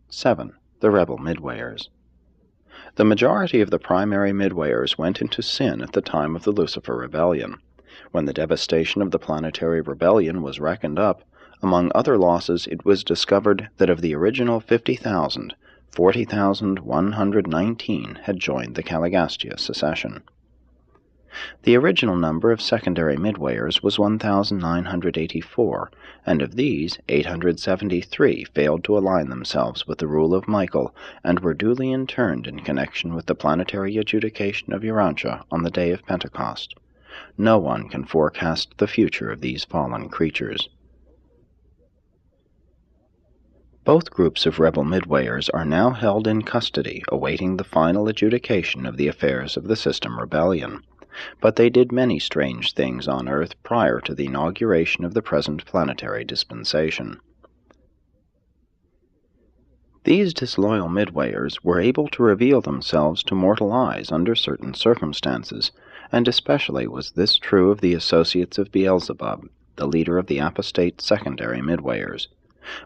7. The Rebel Midwayers. The majority of the primary Midwayers went into sin at the time of the Lucifer Rebellion. When the devastation of the planetary rebellion was reckoned up, among other losses it was discovered that of the original 50,000, 40,119 had joined the Caligastia secession. The original number of secondary Midwayers was 1,984, and of these 873 failed to align themselves with the rule of Michael and were duly interned in connection with the planetary adjudication of Urantia on the day of Pentecost. No one can forecast the future of these fallen creatures. Both groups of rebel Midwayers are now held in custody awaiting the final adjudication of the affairs of the System Rebellion. But they did many strange things on Earth prior to the inauguration of the present planetary dispensation. These disloyal Midwayers were able to reveal themselves to mortal eyes under certain circumstances, and especially was this true of the associates of Beelzebub, the leader of the apostate secondary Midwayers.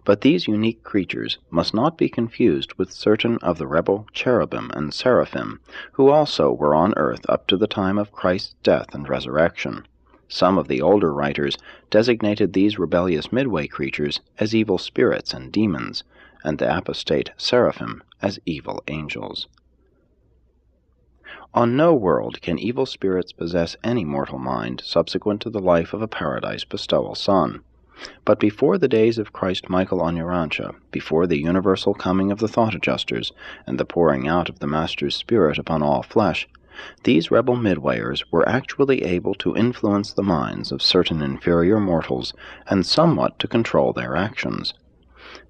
But these unique creatures must not be confused with certain of the rebel cherubim and seraphim, who also were on earth up to the time of Christ's death and resurrection. Some of the older writers designated these rebellious midway creatures as evil spirits and demons, and the apostate seraphim as evil angels. On no world can evil spirits possess any mortal mind subsequent to the life of a paradise bestowal son. But before the days of Christ Michael on Urantia, before the universal coming of the thought adjusters, and the pouring out of the Master's Spirit upon all flesh, these rebel Midwayers were actually able to influence the minds of certain inferior mortals and somewhat to control their actions.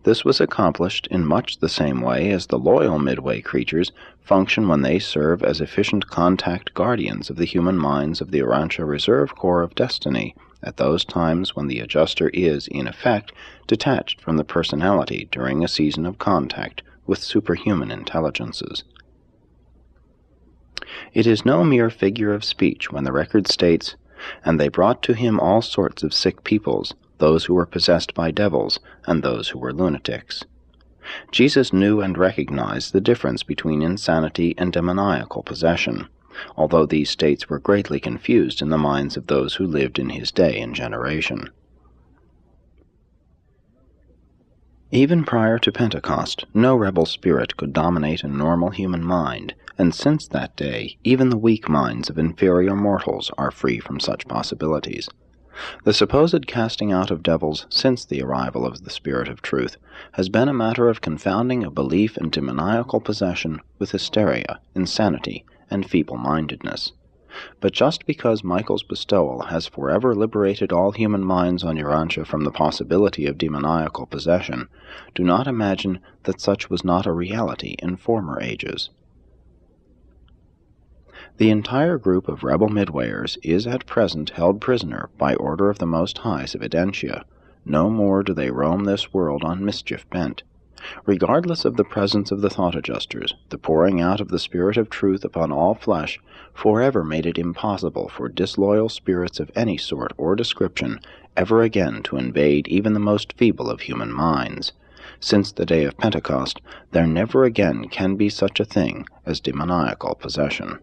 This was accomplished in much the same way as the loyal Midway creatures function when they serve as efficient contact guardians of the human minds of the Urantia Reserve Corps of Destiny, at those times when the adjuster is, in effect, detached from the personality during a season of contact with superhuman intelligences. It is no mere figure of speech when the record states, "And they brought to him all sorts of sick peoples, those who were possessed by devils, and those who were lunatics." Jesus knew and recognized the difference between insanity and demoniacal possession, although these states were greatly confused in the minds of those who lived in his day and generation. Even prior to Pentecost, no rebel spirit could dominate a normal human mind, and since that day, even the weak minds of inferior mortals are free from such possibilities. The supposed casting out of devils since the arrival of the Spirit of Truth has been a matter of confounding a belief in demoniacal possession with hysteria, insanity, and feeble-mindedness. But just because Michael's bestowal has forever liberated all human minds on Urantia from the possibility of demoniacal possession, do not imagine that such was not a reality in former ages. The entire group of rebel Midwayers is at present held prisoner by order of the Most Highs of Urantia. No more do they roam this world on mischief bent. Regardless of the presence of the thought adjusters, the pouring out of the Spirit of Truth upon all flesh forever made it impossible for disloyal spirits of any sort or description ever again to invade even the most feeble of human minds. Since the day of Pentecost, there never again can be such a thing as demoniacal possession.